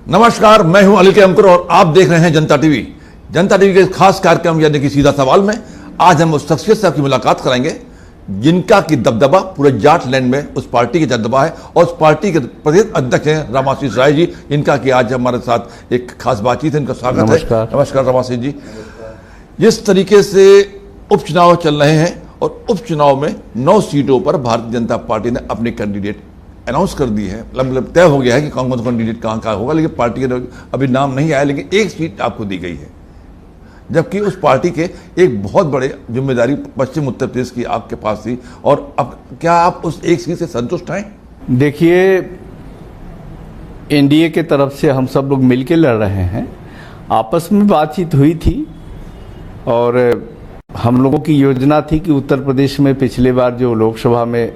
नमस्कार, मैं हूं अनिल केमकर और आप देख रहे हैं जनता टीवी। जनता टीवी के खास कार्यक्रम यानी कि सीधा सवाल में आज हम उस शख्सियत से आपकी मुलाकात कराएंगे जिनका की दबदबा पूरे जाट लैंड में उस पार्टी की दबदबा है और उस पार्टी के प्रदेश अध्यक्ष हैं रामाशीष राय जी, इनका कि आज हमारे साथ एक खास बातचीत है। इनका स्वागत है। नमस्कार रामाशीष जी। जिस तरीके से उपचुनाव चल रहे हैं और उपचुनाव में 9 सीटों पर भारतीय जनता पार्टी ने अपने कैंडिडेट अनाउंस कर दी है, मतलब तय हो गया है कि कौन कौन कैंडिडेट कहाँ होगा, लेकिन पार्टी के अभी नाम नहीं आया, लेकिन एक सीट आपको दी गई है, जबकि उस पार्टी के एक बहुत बड़े जिम्मेदारी पश्चिम उत्तर प्रदेश की आपके पास थी। और अब क्या आप उस एक सीट से संतुष्ट हैं? देखिए, एनडीए के तरफ से हम सब लोग मिलकर लड़ रहे हैं। आपस में बातचीत हुई थी और हम लोगों की योजना थी कि उत्तर प्रदेश में पिछले बार जो लोकसभा में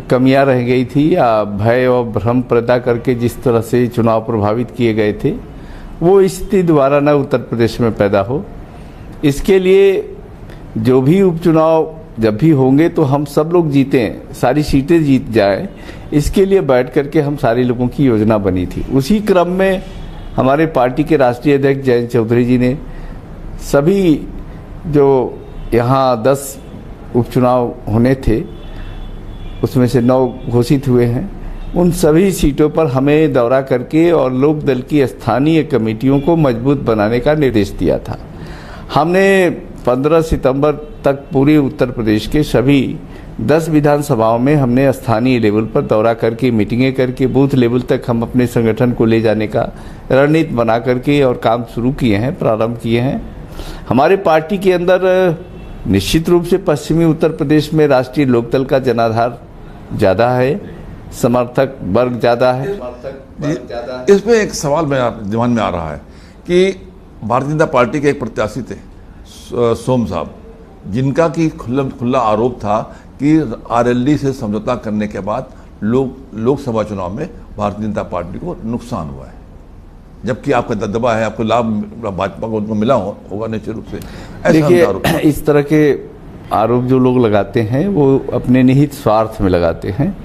कमियां रह गई थी या भय और भ्रम पैदा करके जिस तरह से चुनाव प्रभावित किए गए थे, वो स्थिति दोबारा न उत्तर प्रदेश में पैदा हो। इसके लिए जो भी उपचुनाव जब भी होंगे तो हम सब लोग जीतें, सारी सीटें जीत जाए, इसके लिए बैठ करके हम सारे लोगों की योजना बनी थी। उसी क्रम में हमारे पार्टी के राष्ट्रीय अध्यक्ष जयंत चौधरी जी ने सभी जो यहाँ 10 उपचुनाव होने थे उसमें से 9 घोषित हुए हैं, उन सभी सीटों पर हमें दौरा करके और लोक दल की स्थानीय कमेटियों को मजबूत बनाने का निर्देश दिया था। हमने 15 सितंबर तक पूरे उत्तर प्रदेश के सभी 10 विधानसभाओं में हमने स्थानीय लेवल पर दौरा करके मीटिंगें करके बूथ लेवल तक हम अपने संगठन को ले जाने का रणनीति बना करके और काम शुरू किए हैं, प्रारंभ किए हैं। हमारे पार्टी के अंदर निश्चित रूप से पश्चिमी उत्तर प्रदेश में राष्ट्रीय लोकदल का जनाधार ज़्यादा है, समर्थक वर्ग ज़्यादा है। इसमें एक सवाल मेरा दिमाग में आ रहा है कि भारतीय जनता पार्टी के एक प्रत्याशी थे सोम साहब, जिनका की खुला आरोप था कि आरएलडी से समझौता करने के बाद लोकसभा चुनाव में भारतीय जनता पार्टी को नुकसान हुआ है, जबकि आपका दबदबा है, आपको लाभ भाजपा को मिला होगा निश्चित रूप से। देखिए, इस तरह के आरोप जो लोग लगाते हैं वो अपने निहित स्वार्थ में लगाते हैं।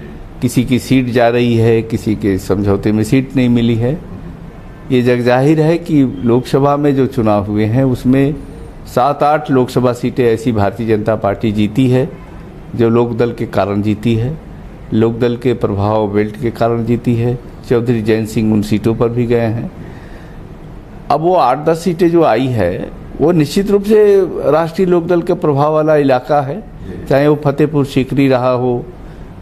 किसी की सीट जा रही है, किसी के समझौते में सीट नहीं मिली है। ये जग जाहिर है कि लोकसभा में जो चुनाव हुए हैं उसमें 7-8 लोकसभा सीटें ऐसी भारतीय जनता पार्टी जीती है जो लोकदल के कारण जीती है, लोकदल के प्रभाव बेल्ट के कारण जीती है। चौधरी जयंत सिंह उन सीटों पर भी गए हैं। अब वो 8-10 सीटें जो आई है वो निश्चित रूप से राष्ट्रीय लोकदल के प्रभाव वाला इलाका है, चाहे वो फतेहपुर सीकरी रहा हो,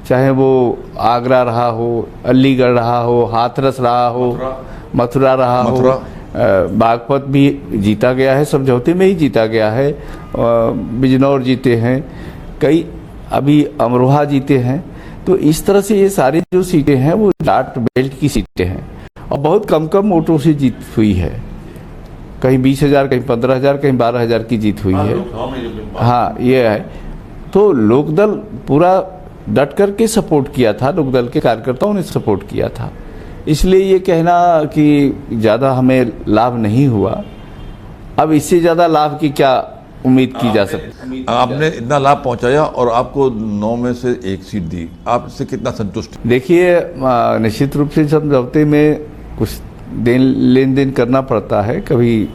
चाहे वो आगरा रहा हो, अलीगढ़ रहा हो, हाथरस रहा हो, मथुरा रहा हो, बागपत भी जीता गया है, समझौते में ही जीता गया है, बिजनौर जीते हैं, कई अभी अमरोहा जीते हैं। तो इस तरह से ये सारी जो सीटें हैं वो जाट बेल्ट की सीटें हैं और बहुत कम वोटों से जीत हुई है। कहीं 20,000, कहीं 15,000, कहीं 12,000 की जीत हुई है। हाँ, ये है। तो लोकदल पूरा डट करके सपोर्ट किया था, लोकदल के कार्यकर्ताओं ने सपोर्ट किया था। इसलिए ये कहना कि ज़्यादा हमें लाभ नहीं हुआ, अब इससे ज़्यादा लाभ की क्या उम्मीद की जा सकती। आपने इतना लाभ पहुंचाया और आपको 9 में से 1 सीट दी, आप इससे कितना संतुष्ट? देखिए, निश्चित रूप से समझौते में कुछ लेन देन करना पड़ता है। कभी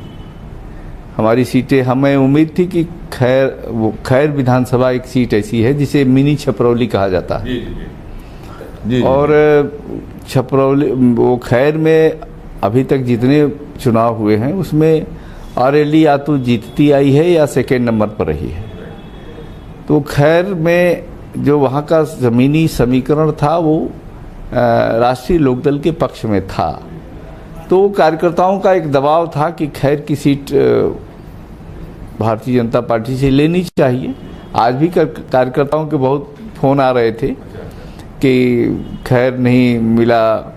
हमारी सीटें, हमें उम्मीद थी कि खैर विधानसभा एक सीट ऐसी है जिसे मिनी छपरौली कहा जाता है। जी। और छपरौली, वो खैर में अभी तक जितने चुनाव हुए हैं उसमें आरएलडी या तो जीतती आई है या सेकेंड नंबर पर रही है। तो खैर में जो वहाँ का ज़मीनी समीकरण था वो राष्ट्रीय लोकदल के पक्ष में था। तो कार्यकर्ताओं का एक दबाव था कि खैर की सीट भारतीय जनता पार्टी से लेनी चाहिए। आज भी कार्यकर्ताओं के बहुत फ़ोन आ रहे थे कि खैर नहीं मिला,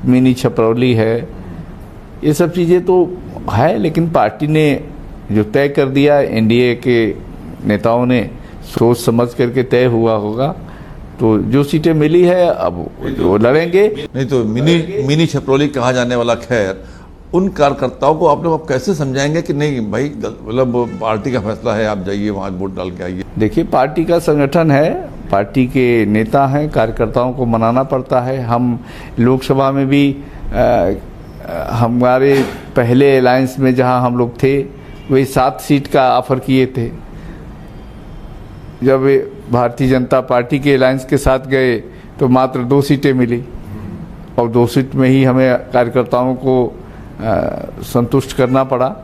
मिनी छपरौली है, ये सब चीज़ें तो है, लेकिन पार्टी ने जो तय कर दिया, एनडीए के नेताओं ने सोच समझ करके तय हुआ होगा। तो जो सीटें मिली है अब वो लड़ेंगे। नहीं तो मिनी छपरौली कहा जाने वाला खैर, उन कार्यकर्ताओं को आप लोग कैसे समझाएंगे कि नहीं भाई, मतलब पार्टी का फैसला है, आप जाइए वहाँ वोट डाल के आइए? देखिए, पार्टी का संगठन है, पार्टी के नेता हैं, कार्यकर्ताओं को मनाना पड़ता है। हम लोकसभा में भी हमारे पहले अलायंस में जहां हम लोग थे वही 7 सीट का ऑफर किए थे। जब भारतीय जनता पार्टी के अलायंस के साथ गए तो मात्र 2 सीटें मिली और 2 सीट में ही हमें कार्यकर्ताओं को संतुष्ट करना पड़ा।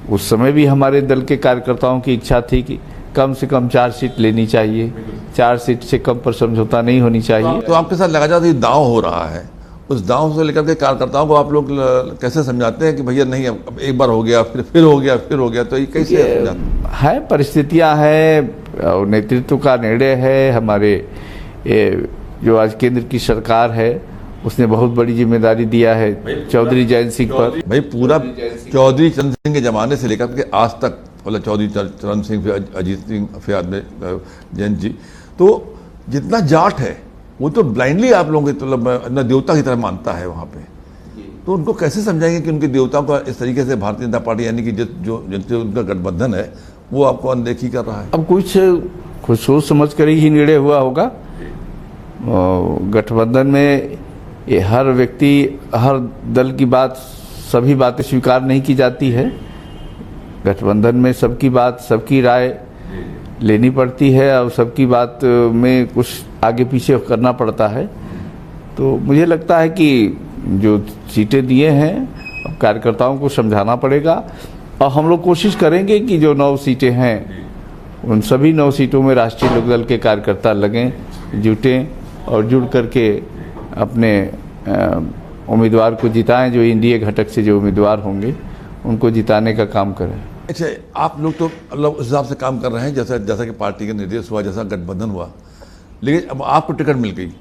उस समय भी हमारे दल के कार्यकर्ताओं की इच्छा थी कि कम से कम 4 सीट लेनी चाहिए, 4 सीट से कम पर समझौता नहीं होनी चाहिए। तो आपके साथ लगातार दांव हो रहा है, उस दांव से लेकर के कार्यकर्ताओं को आप लोग कैसे समझाते हैं कि भैया नहीं, अब एक बार हो गया, फिर हो गया, फिर हो गया, तो ये कैसे है? परिस्थितियां हैं और नेतृत्व का निर्णय है। हमारे जो आज केंद्र की सरकार है उसने बहुत बड़ी जिम्मेदारी दिया है चौधरी जयंत सिंह पर। भाई पूरा चौधरी चरण सिंह के जमाने से लेकर के आज तक, मतलब चौधरी चरण सिंह, अजीत सिंह, फिर जयंत जी, तो जितना जाट है वो तो ब्लाइंडली आप लोगों के मतलब देवता की तरह मानता है वहाँ पे। तो उनको कैसे समझाएंगे कि उनके देवताओं का इस तरीके से भारतीय जनता पार्टी यानी कि जिनसे उनका गठबंधन है वो आपको अनदेखी कर रहा है? अब कुछ सोच समझ कर ही निर्णय हुआ होगा। गठबंधन में ये हर व्यक्ति, हर दल की बात, सभी बातें स्वीकार नहीं की जाती है। गठबंधन में सबकी बात, सबकी राय लेनी पड़ती है और सबकी बात में कुछ आगे पीछे करना पड़ता है। तो मुझे लगता है कि जो सीटें दिए हैं कार्यकर्ताओं को समझाना पड़ेगा और हम लोग कोशिश करेंगे कि जो 9 सीटें हैं उन सभी 9 सीटों में राष्ट्रीय लोकदल के कार्यकर्ता लगें, जुटें और जुड़ करके अपने उम्मीदवार को जिताएं। जो एनडीए घटक से जो उम्मीदवार होंगे उनको जिताने का काम करें। अच्छा, आप लोग तो मतलब उस हिसाब से काम कर रहे हैं जैसा कि पार्टी का निर्देश हुआ, जैसा गठबंधन हुआ, लेकिन अब आपको टिकट मिल गई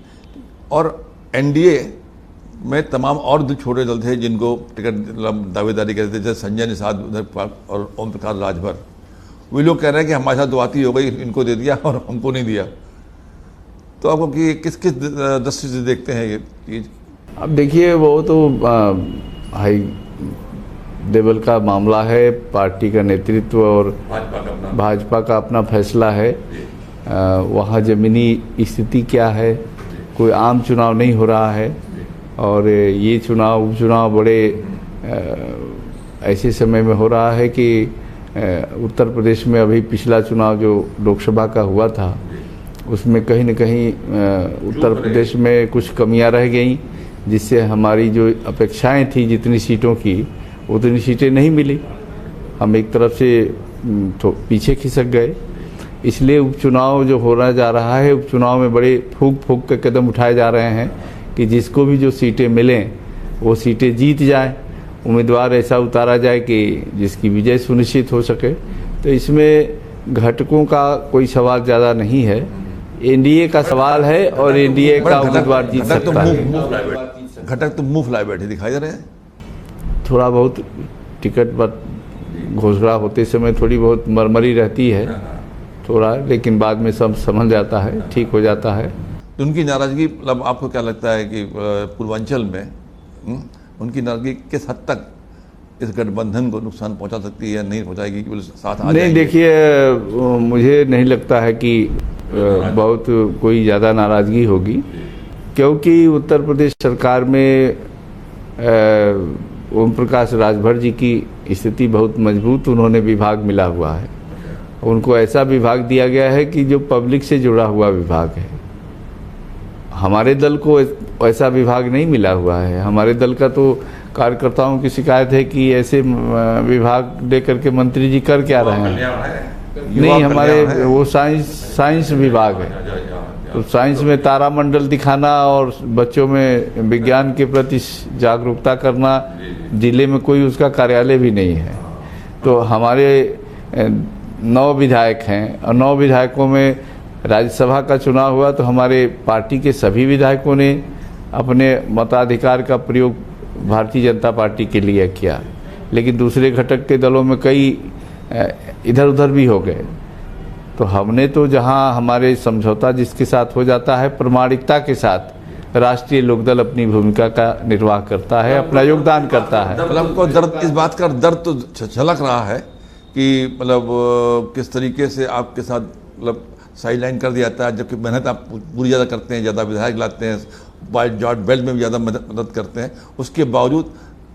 और एनडीए में तमाम और जो छोटे दल थे जिनको टिकट दावेदारी करते थे, जैसे संजय निषाद उधर और ओम प्रकाश राजभर, वे लोग कह रहे हैं कि हमारे साथ दुआती हो गई, इनको दे दिया और हमको नहीं दिया। तो आपको कि किस किस दृष्टि से देखते हैं ये चीज़? अब देखिए, वो तो हाई लेवल का मामला है, पार्टी का नेतृत्व और भाजपा का अपना फैसला है। वहाँ ज़मीनी स्थिति क्या है, कोई आम चुनाव नहीं हो रहा है और ये चुनाव उपचुनाव बड़े ऐसे समय में हो रहा है कि उत्तर प्रदेश में अभी पिछला चुनाव जो लोकसभा का हुआ था उसमें कहीं न कहीं उत्तर प्रदेश में कुछ कमियां रह गईं, जिससे हमारी जो अपेक्षाएं थी जितनी सीटों की उतनी सीटें नहीं मिली। हम एक तरफ से पीछे खिसक गए। इसलिए उपचुनाव जो होना जा रहा है, उपचुनाव में बड़े फूंक के कदम उठाए जा रहे हैं कि जिसको भी जो सीटें मिलें वो सीटें जीत जाए, उम्मीदवार ऐसा उतारा जाए कि जिसकी विजय सुनिश्चित हो सके। तो इसमें घटकों का कोई सवाल ज़्यादा नहीं है, एनडीए का सवाल है और एनडीए का उम्मीदवार जीत सकता है। घटक तो मुंह फुलाए बैठे दिखाई दे रहे हैं। थोड़ा बहुत टिकट पर घोषणा होते समय थोड़ी बहुत मरमरी रहती है थोड़ा, लेकिन बाद में सब समझ जाता है, ठीक हो जाता है। तो उनकी नाराजगी, मतलब आपको क्या लगता है कि पूर्वांचल में उनकी नाराजगी किस हद तक इस गठबंधन को नुकसान पहुंचा सकती है या नहीं पहुंचाएगी कि साथ आ नहीं, देखिए मुझे नहीं लगता है कि बहुत कोई ज़्यादा नाराज़गी होगी, क्योंकि उत्तर प्रदेश सरकार में ओम प्रकाश राजभर जी की स्थिति बहुत मजबूत, उन्होंने विभाग मिला हुआ है। उनको ऐसा विभाग दिया गया है कि जो पब्लिक से जुड़ा हुआ विभाग है। हमारे दल को ऐसा विभाग नहीं मिला हुआ है। हमारे दल का तो कार्यकर्ताओं की शिकायत है कि ऐसे विभाग दे करके मंत्री जी कर क्या रहे हैं। नहीं, हमारे वो साइंस विभाग है, तो साइंस में तारामंडल दिखाना और बच्चों में विज्ञान के प्रति जागरूकता करना, जिले में कोई उसका कार्यालय भी नहीं है। तो हमारे 9 विधायक हैं और 9 विधायकों में राज्यसभा का चुनाव हुआ तो हमारे पार्टी के सभी विधायकों ने अपने मताधिकार का प्रयोग भारतीय जनता पार्टी के लिए किया, लेकिन दूसरे घटक के दलों में कई इधर उधर भी हो गए। तो हमने तो जहां हमारे समझौता जिसके साथ हो जाता है, प्रामाणिकता के साथ राष्ट्रीय लोकदल अपनी भूमिका का निर्वाह करता है, अपना योगदान करता है। मतलब को दर्द, इस बात का दर्द तो झलक रहा है कि मतलब किस तरीके से आपके साथ मतलब साइड लाइन कर दिया जाता है, जबकि मेहनत आप पूरी ज़्यादा करते हैं, ज़्यादा विधायक लाते हैं, जॉर्ज बेल्ट में भी ज़्यादा मदद करते हैं, उसके बावजूद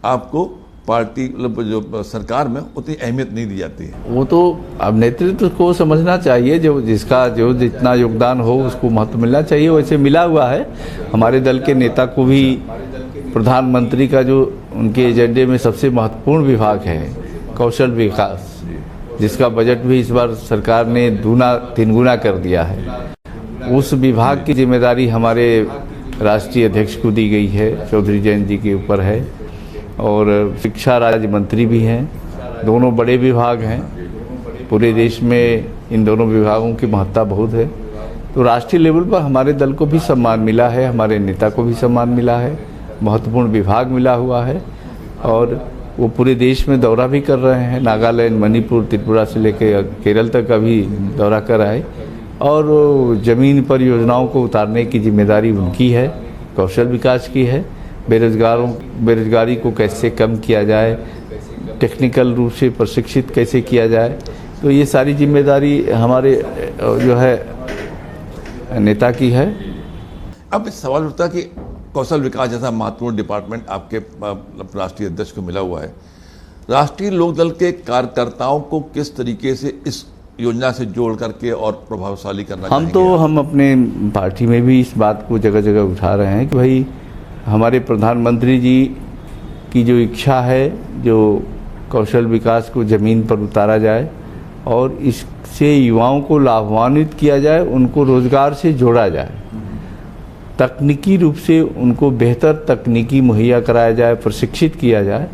आपको पार्टी मतलब जो सरकार में उतनी अहमियत नहीं दी जाती है। वो तो अब नेतृत्व को समझना चाहिए, जो जिसका जो जितना योगदान हो उसको महत्व मिलना चाहिए, वैसे मिला हुआ है। हमारे दल के नेता को भी प्रधानमंत्री का जो उनके एजेंडे में सबसे महत्वपूर्ण विभाग है कौशल विकास, जिसका बजट भी इस बार सरकार ने 2-3 गुना कर दिया है, उस विभाग की जिम्मेदारी हमारे राष्ट्रीय अध्यक्ष को दी गई है, चौधरी जयंत जी के ऊपर है। और शिक्षा राज्य मंत्री भी हैं। दोनों बड़े विभाग हैं, पूरे देश में इन दोनों विभागों की महत्ता बहुत है। तो राष्ट्रीय लेवल पर हमारे दल को भी सम्मान मिला है, हमारे नेता को भी सम्मान मिला है, महत्वपूर्ण विभाग मिला हुआ है। और वो पूरे देश में दौरा भी कर रहे हैं, नागालैंड, मणिपुर, त्रिपुरा से लेकर केरल तक अभी दौरा कर आए। और ज़मीन पर योजनाओं को उतारने की जिम्मेदारी उनकी है, कौशल विकास की है। बेरोजगारी को कैसे कम किया जाए, टेक्निकल रूप से प्रशिक्षित कैसे किया जाए, तो ये सारी जिम्मेदारी हमारे जो है नेता की है। अब इस सवाल उठता है कि कौशल विकास जैसा महत्वपूर्ण डिपार्टमेंट आपके राष्ट्रीय अध्यक्ष को मिला हुआ है, राष्ट्रीय लोकदल के कार्यकर्ताओं को किस तरीके से इस योजना से जोड़ करके और प्रभावशाली करना चाहेंगे? हम अपने पार्टी में भी इस बात को जगह जगह उठा रहे हैं कि भाई हमारे प्रधानमंत्री जी की जो इच्छा है, जो कौशल विकास को ज़मीन पर उतारा जाए और इससे युवाओं को लाभान्वित किया जाए, उनको रोज़गार से जोड़ा जाए, तकनीकी रूप से उनको बेहतर तकनीकी मुहैया कराया जाए, प्रशिक्षित किया जाए।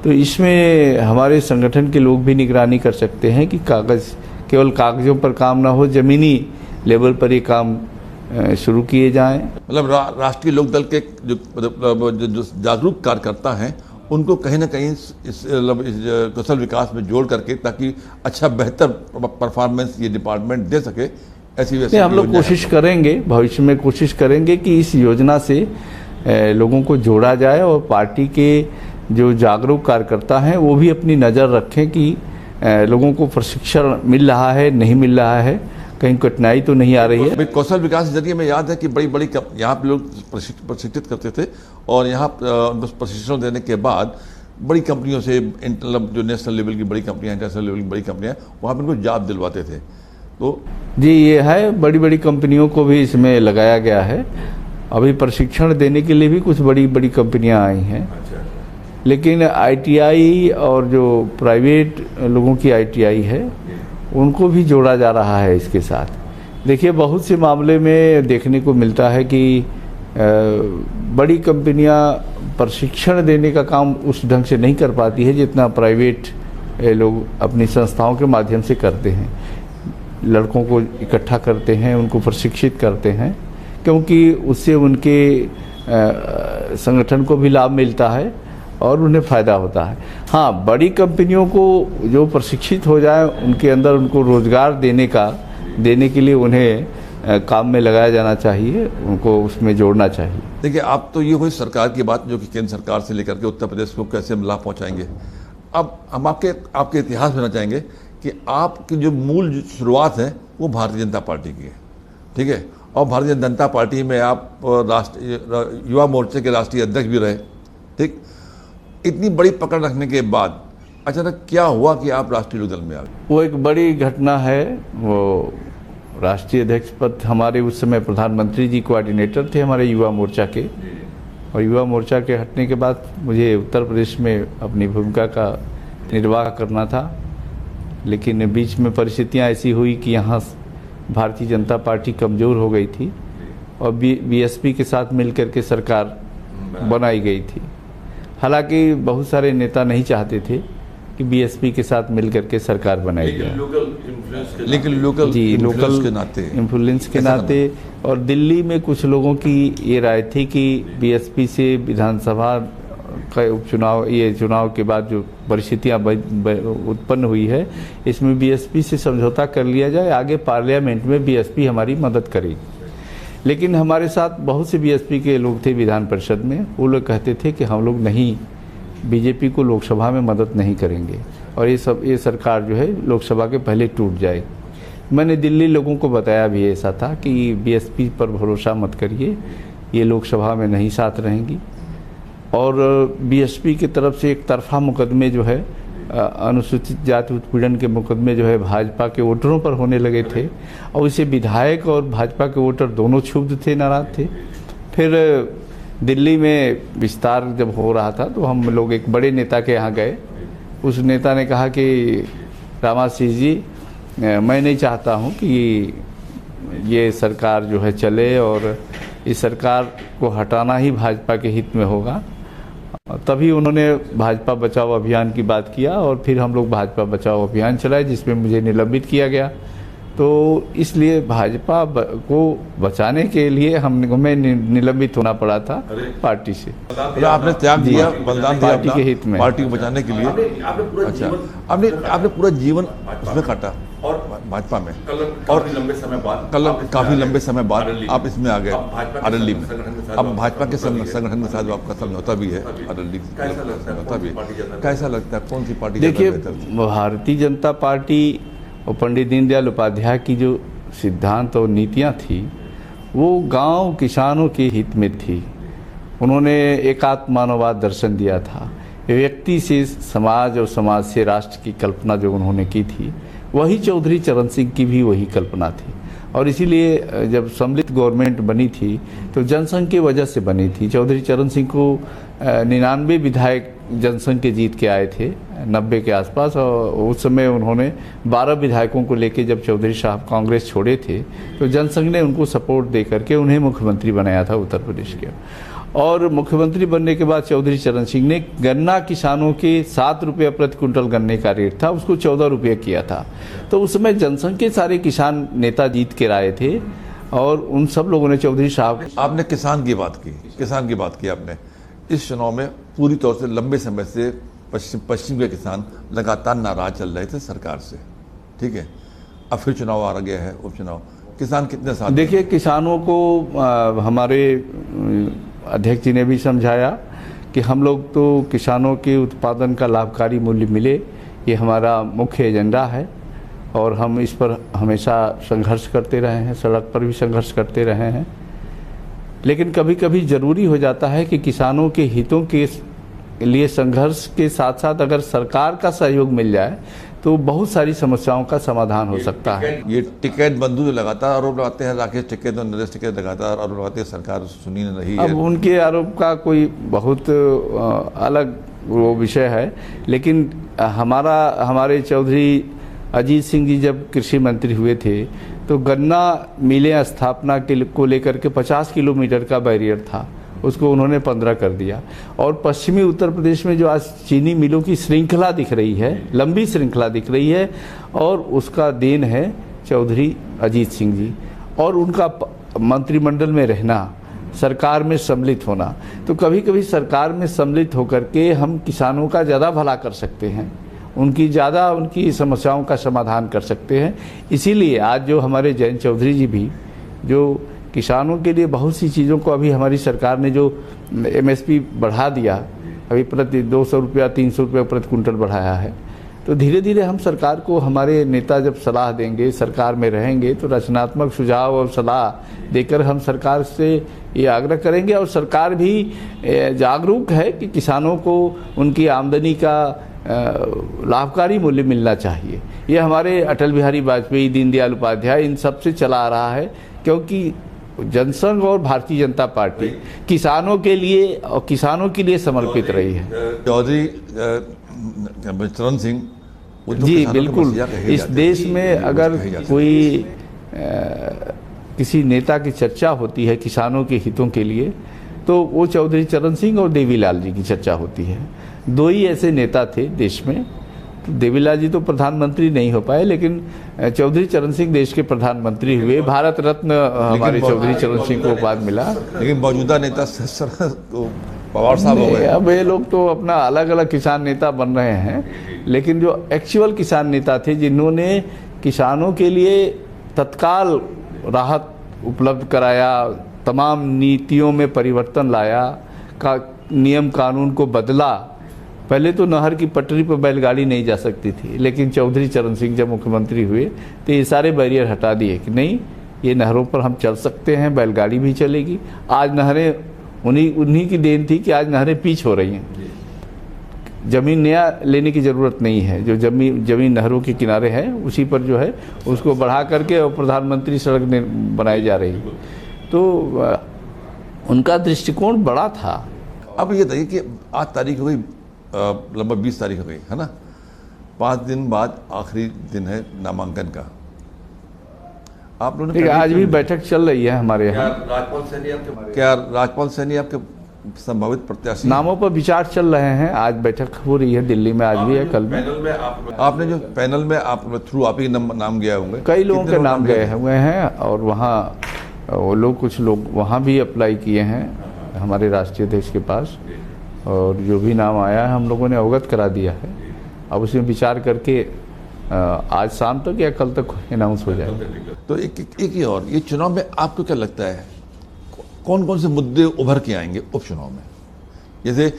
तो इसमें हमारे संगठन के लोग भी निगरानी कर सकते हैं कि केवल कागज़ों पर काम ना हो, ज़मीनी लेवल पर ये काम शुरू किए जाएं। मतलब राष्ट्रीय लोकदल के जो जागरूक कार्यकर्ता हैं उनको कहीं ना कहीं इस कौशल विकास में जोड़ करके, ताकि अच्छा बेहतर परफॉर्मेंस ये डिपार्टमेंट दे सके, ऐसी वैसी हम लोग कोशिश करेंगे, भविष्य में कोशिश करेंगे कि इस योजना से लोगों को जोड़ा जाए और पार्टी के जो जागरूक कार्यकर्ता हैं वो भी अपनी नज़र रखें कि लोगों को प्रशिक्षण मिल रहा है, नहीं मिल रहा है, कहीं कठिनाई तो नहीं आ रही है। कौशल विकास के जरिए में याद है कि बड़ी यहाँ पे लोग प्रशिक्षित करते थे और यहाँ उनको प्रशिक्षण देने के बाद बड़ी कंपनियों से, मतलब जो नेशनल लेवल की बड़ी कंपनियाँ, इंटरनेशनल लेवल की बड़ी कंपनियाँ, वहाँ पर उनको जॉब दिलवाते थे। तो जी ये है, बड़ी बड़ी कंपनियों को भी इसमें लगाया गया है। अभी प्रशिक्षण देने के लिए भी कुछ बड़ी बड़ी कंपनियाँ आई हैं। लेकिन ITI और जो प्राइवेट लोगों की ITI है उनको भी जोड़ा जा रहा है इसके साथ। देखिए बहुत से मामले में देखने को मिलता है कि बड़ी कंपनियां प्रशिक्षण देने का काम उस ढंग से नहीं कर पाती है जितना प्राइवेट लोग अपनी संस्थाओं के माध्यम से करते हैं। लड़कों को इकट्ठा करते हैं, उनको प्रशिक्षित करते हैं, क्योंकि उससे उनके संगठन को भी लाभ मिलता है और उन्हें फ़ायदा होता है। हाँ, बड़ी कंपनियों को जो प्रशिक्षित हो जाए, उनके अंदर उनको रोज़गार देने के लिए उन्हें काम में लगाया जाना चाहिए, उनको उसमें जोड़ना चाहिए। देखिए, आप तो ये हुई सरकार की बात जो कि केंद्र सरकार से लेकर के उत्तर प्रदेश को कैसे लाभ पहुंचाएंगे। अब हम आपके इतिहास में ना चाहेंगे कि आपकी जो मूल शुरुआत है वो भारतीय जनता पार्टी की है, ठीक है, और भारतीय जनता पार्टी में आप युवा मोर्चे के राष्ट्रीय अध्यक्ष भी रहे, ठीक। इतनी बड़ी पकड़ रखने के बाद अचानक क्या हुआ कि आप राष्ट्रीय लोकदल में आ गए? वो एक बड़ी घटना है। वो राष्ट्रीय अध्यक्ष पद हमारे उस समय प्रधानमंत्री जी कोऑर्डिनेटर थे हमारे युवा मोर्चा के, और युवा मोर्चा के हटने के बाद मुझे उत्तर प्रदेश में अपनी भूमिका का निर्वाह करना था। लेकिन बीच में परिस्थितियां ऐसी हुई कि यहाँ भारतीय जनता पार्टी कमज़ोर हो गई थी और BSP के साथ मिलकर के सरकार बनाई गई थी। हालांकि बहुत सारे नेता नहीं चाहते थे कि BSP के साथ मिलकर के सरकार बनाई जाए, लेकिन लोकल इन्फ्लुएंस के नाते और दिल्ली में कुछ लोगों की ये राय थी कि BSP से विधानसभा का उपचुनाव, ये चुनाव के बाद जो परिस्थितियां उत्पन्न हुई है, इसमें BSP से समझौता कर लिया जाए, आगे पार्लियामेंट में BSP हमारी मदद करेगी। लेकिन हमारे साथ बहुत से BSP के लोग थे विधान परिषद में, वो लोग कहते थे कि हम लोग नहीं, BJP को लोकसभा में मदद नहीं करेंगे और ये सरकार जो है लोकसभा के पहले टूट जाएगी। मैंने दिल्ली लोगों को बताया भी ऐसा था कि BSP पर भरोसा मत करिए, ये लोकसभा में नहीं साथ रहेंगी। और बीएसपी की तरफ से एक तरफा मुकदमे जो है अनुसूचित जाति उत्पीड़न के मुकदमे जो है भाजपा के वोटरों पर होने लगे थे, और इसे विधायक और भाजपा के वोटर दोनों क्षुब्ध थे, नाराज थे। फिर दिल्ली में विस्तार जब हो रहा था तो हम लोग एक बड़े नेता के यहाँ गए। उस नेता ने कहा कि रामाशीष जी, मैं नहीं चाहता हूँ कि ये सरकार जो है चले, और इस सरकार को हटाना ही भाजपा के हित में होगा। तभी उन्होंने भाजपा बचाओ अभियान की बात किया, और फिर हम लोग भाजपा बचाओ अभियान चलाए, जिसमें मुझे निलंबित किया गया। तो इसलिए भाजपा को बचाने के लिए हमें निलंबित होना पड़ा था पार्टी से। मतलब आपने त्याग दिया, बलिदान दिया पार्टी के हित में, पार्टी को बचाने के लिए। अच्छा, आपने पूरा जीवन उसमें काटा और भाजपा में, और काफी लंबे समय बाद आप इसमें आ गए आरएलडी में। अब भाजपा के संगठन के साथ आपका समझौता भी है, आरएलडी समझौता भी है। कैसा लगता है, कौन सी पार्टी? देखिए, भारतीय जनता पार्टी और पंडित दीनदयाल उपाध्याय की जो सिद्धांत और नीतियां थी वो गांव किसानों के हित में थी। उन्होंने एकात्म मानववाद दर्शन दिया था। व्यक्ति से समाज और समाज से राष्ट्र की कल्पना जो उन्होंने की थी, वही चौधरी चरण सिंह की भी वही कल्पना थी। और इसीलिए जब सम्मिलित गवर्नमेंट बनी थी तो जनसंघ की वजह से बनी थी। चौधरी चरण सिंह को 99 विधायक जनसंघ के जीत के आए थे 90 के आसपास, और उस समय उन्होंने 12 विधायकों को लेके जब चौधरी साहब कांग्रेस छोड़े थे तो जनसंघ ने उनको सपोर्ट दे करके उन्हें मुख्यमंत्री बनाया था उत्तर प्रदेश के। और मुख्यमंत्री बनने के बाद चौधरी चरण सिंह ने गन्ना किसानों के 7 रुपये प्रति क्विंटल गन्ने का रेट था, उसको 14 रुपये किया था। तो उस समय जनसंघ के सारे किसान नेता जीत के आए थे, और उन सब लोगों ने चौधरी साहब। आपने किसान की बात की आपने। इस चुनाव में पूरी तौर से लंबे समय से पश्चिम के किसान लगातार नाराज चल रहे थे सरकार से, ठीक है। अब फिर चुनाव आ गया है, उपचुनाव। किसान कितने साथ? देखिए, किसानों को हमारे अध्यक्ष जी ने भी समझाया कि हम लोग तो किसानों के उत्पादन का लाभकारी मूल्य मिले, ये हमारा मुख्य एजेंडा है, और हम इस पर हमेशा संघर्ष करते रहे हैं, सड़क पर भी संघर्ष करते रहे हैं। लेकिन कभी कभी ज़रूरी हो जाता है कि किसानों के हितों के लिए संघर्ष के साथ साथ अगर सरकार का सहयोग मिल जाए तो बहुत सारी समस्याओं का समाधान हो सकता है। ये टिकट बंधु जो लगातार आरोप लगाते हैं, राकेश टिकैत और नरेश टिकैत लगातार आरोप लगाते हैं, सरकार सुनी नहीं है। अब उनके आरोप का कोई बहुत अलग वो विषय है, लेकिन हमारे चौधरी अजीत सिंह जी जब कृषि मंत्री हुए थे तो गन्ना मिलें स्थापना को लेकर के 50 किलोमीटर का बैरियर था, उसको उन्होंने 15 कर दिया। और पश्चिमी उत्तर प्रदेश में जो आज चीनी मिलों की श्रृंखला दिख रही है, लंबी श्रृंखला दिख रही है, और उसका देन है चौधरी अजीत सिंह जी और उनका मंत्रिमंडल में रहना, सरकार में सम्मिलित होना। तो कभी कभी सरकार में सम्मिलित होकर के हम किसानों का ज़्यादा भला कर सकते हैं, उनकी समस्याओं का समाधान कर सकते हैं। इसीलिए आज जो हमारे जयंत चौधरी जी भी जो किसानों के लिए बहुत सी चीज़ों को, अभी हमारी सरकार ने जो MSP बढ़ा दिया, अभी प्रति 200 रुपया 300 रुपया प्रति कुंटल बढ़ाया है, तो धीरे धीरे हम सरकार को, हमारे नेता जब सलाह देंगे, सरकार में रहेंगे, तो रचनात्मक सुझाव और सलाह देकर हम सरकार से ये आग्रह करेंगे। और सरकार भी जागरूक है कि किसानों को उनकी आमदनी का लाभकारी मूल्य मिलना चाहिए। ये हमारे अटल बिहारी वाजपेयी, दीनदयाल उपाध्याय इन सब से चला आ रहा है, क्योंकि जनसंघ और भारतीय जनता पार्टी किसानों के लिए और किसानों के लिए समर्पित रही है। चौधरी चरण सिंह जी बिल्कुल। इस देश में अगर कोई किसी नेता की चर्चा होती है किसानों के हितों के लिए, तो वो चौधरी चरण सिंह और देवीलाल जी की चर्चा होती है। दो ही ऐसे नेता थे देश में। देवीलाल जी तो प्रधानमंत्री नहीं हो पाए, लेकिन चौधरी चरण सिंह देश के प्रधानमंत्री हुए। भारत रत्न हमारे चौधरी चरण सिंह को बाद मिला। लेकिन मौजूदा नेता पवार साहब हो गए। अब ये लोग तो अपना अलग अलग किसान नेता बन रहे हैं, लेकिन जो एक्चुअल किसान नेता थे, जिन्होंने किसानों के लिए तत्काल राहत उपलब्ध कराया, तमाम नीतियों में परिवर्तन लाया, नियम कानून को बदला। पहले तो नहर की पटरी पर बैलगाड़ी नहीं जा सकती थी, लेकिन चौधरी चरण सिंह जब मुख्यमंत्री हुए तो ये सारे बैरियर हटा दिए कि नहीं, ये नहरों पर हम चल सकते हैं, बैलगाड़ी भी चलेगी। आज नहरें उन्हीं की देन थी कि आज नहरें पीच हो रही हैं। जमीन नया लेने की ज़रूरत नहीं है, जो जमीन नहरों के किनारे है उसी पर जो है उसको बढ़ा करके और प्रधानमंत्री सड़क बनाई जा रही है। तो उनका दृष्टिकोण बड़ा था। अब ये बताइए कि आज तारीख हो गई, लगभग 20 तारीख हो गई है ना, 5 दिन बाद आखिरी दिन है नामांकन का। आप लोगों ने आज भी बैठक चल रही है हमारे यहाँ। क्या राजपाल सैनी आपके संभावित प्रत्याशी? नामों पर विचार चल रहे हैं। आज बैठक हो रही है दिल्ली में, आज भी है, कल में। आपने जो पैनल में आप थ्रू आप ही नाम गया होंगे, कई लोगों के नाम गए हुए हैं और वहाँ वो लोग, कुछ लोग वहाँ भी अप्लाई किए हैं हमारे राष्ट्रीय अध्यक्ष के पास, और जो भी नाम आया है हम लोगों ने अवगत करा दिया है। अब उसमें विचार करके आज शाम तक या कल तक अनाउंस हो जाएगा। तो एक ही और, ये चुनाव में आपको क्या लगता है कौन कौन से मुद्दे उभर के आएंगे उपचुनाव में? जैसे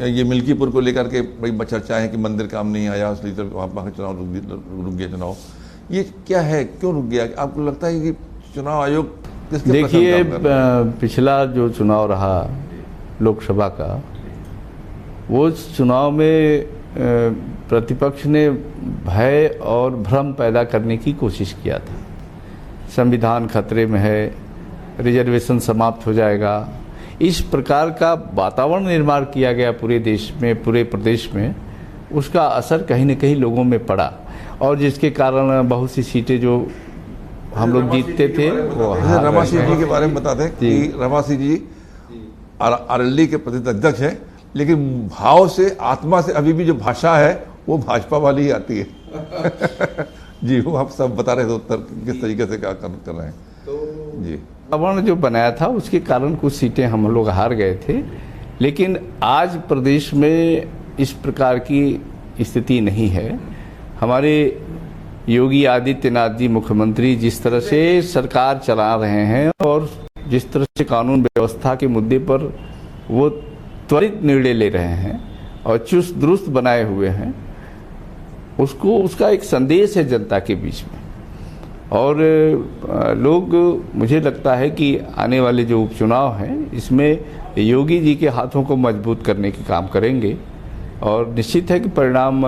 ये मिल्कीपुर को लेकर के बड़ी चर्चा है कि मंदिर काम नहीं आया, इसलिए तो वहाँ का चुनाव रुक गया चुनाव। ये क्या है, क्यों रुक गया? आपको लगता है कि चुनाव आयोग किसके? देखिए, पिछला जो चुनाव रहा लोकसभा का, वो चुनाव में प्रतिपक्ष ने भय और भ्रम पैदा करने की कोशिश किया था। संविधान खतरे में है, रिजर्वेशन समाप्त हो जाएगा, इस प्रकार का वातावरण निर्माण किया गया पूरे देश में, पूरे प्रदेश में। उसका असर कहीं न कहीं लोगों में पड़ा, और जिसके कारण बहुत सी सीटें जो हम लोग जीतते थे वो रमा सिंह जी के बारे में बताते हैं कि रमा सिंह जी आरएलडी के प्रदेश अध्यक्ष हैं, लेकिन भाव से, आत्मा से अभी भी जो भाषा है वो भाजपा वाली ही आती है। जी, वो आप सब बता रहे थे उत्तर किस तरीके से क्या कर रहे हैं। जी, वातावरण जो बनाया था उसके कारण कुछ सीटें हम लोग हार गए थे, लेकिन आज प्रदेश में इस प्रकार की स्थिति नहीं है। हमारे योगी आदित्यनाथ जी मुख्यमंत्री जिस तरह से सरकार चला रहे हैं और जिस तरह से कानून व्यवस्था के मुद्दे पर वो त्वरित निर्णय ले रहे हैं और चुस्त दुरुस्त बनाए हुए हैं, उसका एक संदेश है जनता के बीच में। और लोग, मुझे लगता है कि आने वाले जो उपचुनाव हैं इसमें योगी जी के हाथों को मजबूत करने के काम करेंगे, और निश्चित है कि परिणाम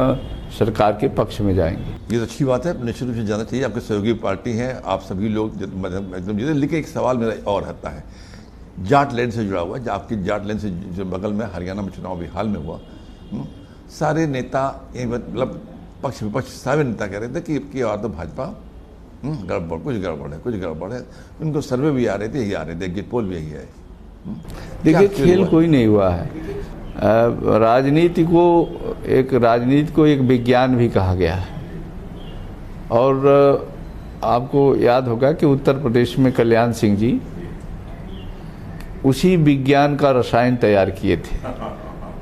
सरकार के पक्ष में जाएंगे। ये तो अच्छी बात है, निश्चित रूप से जाना चाहिए। आपके सहयोगी पार्टी हैं, आप सभी लोग एकदम जीते। लेकिन एक सवाल मेरा और रहता है, जाट लैंड से जुड़ा हुआ है। आपकी जाट लैंड से जो बगल में हरियाणा में चुनाव भी हाल में हुआ, सारे नेता, मतलब पक्ष विपक्ष सारे नेता कह रहे थे कि और तो भाजपा गड़बड़, कुछ गड़बड़ है। उनको सर्वे भी आ रहे थे, यही आ रहे थे, एग्जिट पोल भी यही है। देखिए, खेल कोई नहीं हुआ है। राजनीति को एक विज्ञान भी कहा गया है, और आपको याद होगा कि उत्तर प्रदेश में कल्याण सिंह जी उसी विज्ञान का रसायन तैयार किए थे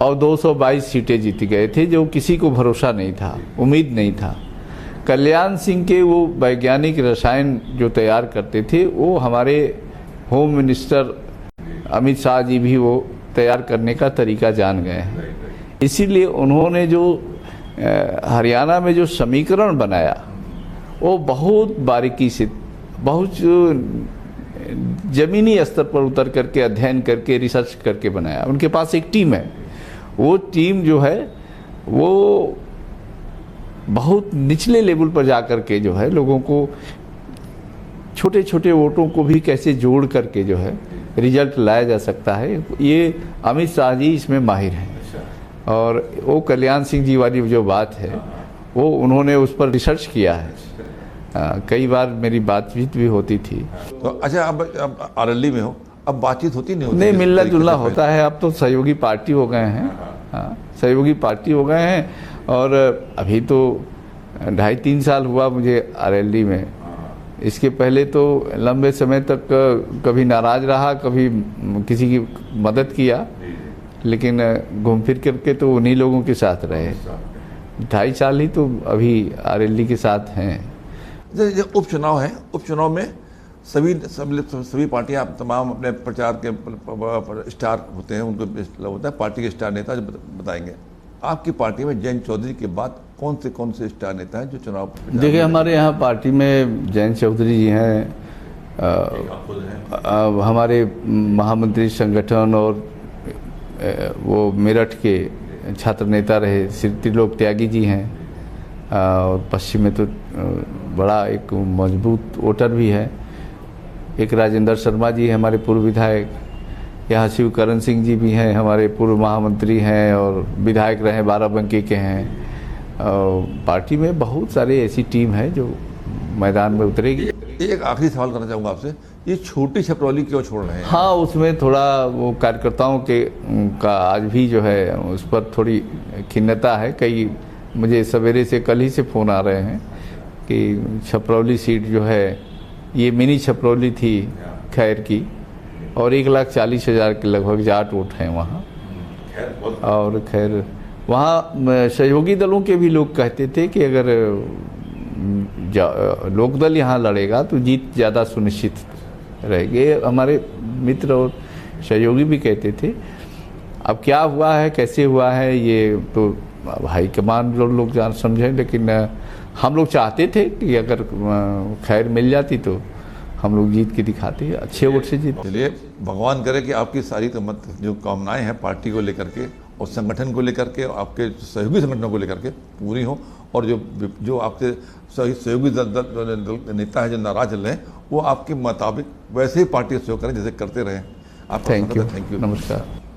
और 222 सीटें जीत गए थे, जो किसी को भरोसा नहीं था, उम्मीद नहीं था। कल्याण सिंह के वो वैज्ञानिक रसायन जो तैयार करते थे, वो हमारे होम मिनिस्टर अमित शाह जी भी वो तैयार करने का तरीका जान गए हैं। इसीलिए उन्होंने जो हरियाणा में जो समीकरण बनाया, वो बहुत बारीकी से, बहुत जमीनी स्तर पर उतर करके अध्ययन करके रिसर्च करके बनाया। उनके पास एक टीम है, वो टीम जो है वो बहुत निचले लेवल पर जा करके जो है लोगों को, छोटे छोटे वोटों को भी कैसे जोड़ करके जो है रिजल्ट लाया जा सकता है, ये अमित शाह जी इसमें माहिर हैं। और वो कल्याण सिंह जी वाली जो बात है वो उन्होंने उस पर रिसर्च किया है। कई बार मेरी बातचीत भी होती थी। तो अच्छा, अब आरएलडी में हो, अब बातचीत होती नहीं, मिलना जुलना होता है। अब तो सहयोगी पार्टी हो गए हैं, सहयोगी पार्टी हो गए हैं। और अभी तो 2.5-3 साल हुआ मुझे आरएलडी में। इसके पहले तो लंबे समय तक कभी नाराज रहा, कभी किसी की मदद किया, लेकिन घूम फिर करके तो उन्हीं लोगों के साथ रहे। 2.5 साल ही तो अभी आरएलडी के साथ हैं। जो उपचुनाव है, उपचुनाव में सभी पार्टियां, तमाम अपने प्रचार के स्टार होते हैं, उनको होता है पार्टी के स्टार नेता। जो बताएंगे आपकी पार्टी में जयंत चौधरी के बाद कौन से स्टार नेता हैं जो चुनाव? देखिए, हमारे यहाँ पार्टी में जयंत चौधरी जी हैं, हमारे महामंत्री संगठन और वो मेरठ के छात्र नेता रहे श्री त्रिलोक त्यागी जी हैं, और पश्चिम में तो बड़ा एक मजबूत वोटर भी है। एक राजेंद्र शर्मा जी हमारे पूर्व विधायक, यहाँ शिवकरण सिंह जी भी हैं, हमारे पूर्व महामंत्री हैं और विधायक रहे, बाराबंकी के हैं। पार्टी में बहुत सारे ऐसी टीम है जो मैदान में उतरेगी। एक आखिरी सवाल करना चाहूँगा आपसे, ये छोटी छपरौली क्यों छोड़ रहे हैं? हाँ, उसमें थोड़ा वो कार्यकर्ताओं के का आज भी जो है उस पर थोड़ी खिन्नता है। कई मुझे सवेरे से कल ही से फ़ोन आ रहे हैं कि छपरौली सीट जो है ये मिनी छपरौली थी खैर की, और 1,40,000 के लगभग जाट वोट हैं वहाँ। और खैर वहाँ सहयोगी दलों के भी लोग कहते थे कि अगर लोकदल यहाँ लड़ेगा तो जीत ज़्यादा सुनिश्चित रहेगी। हमारे मित्र और सहयोगी भी कहते थे। अब क्या हुआ है, कैसे हुआ है, ये तो हाईकमान लोग जान समझें, लेकिन हम लोग चाहते थे कि अगर खैर मिल जाती तो हम लोग जीत के दिखाते, अच्छे वोट से जीत। चलिए, भगवान करे कि आपकी सारी जो कामनाएं हैं पार्टी को लेकर के और संगठन को लेकर के, आपके सहयोगी संगठनों को लेकर के पूरी हो, और जो आपके सहयोगी दल नेता है जो नाराज चल रहे हैं वो आपके मुताबिक वैसे ही पार्टी सहयोग करें जैसे करते रहे। आपका थैंक यू, नमस्कार।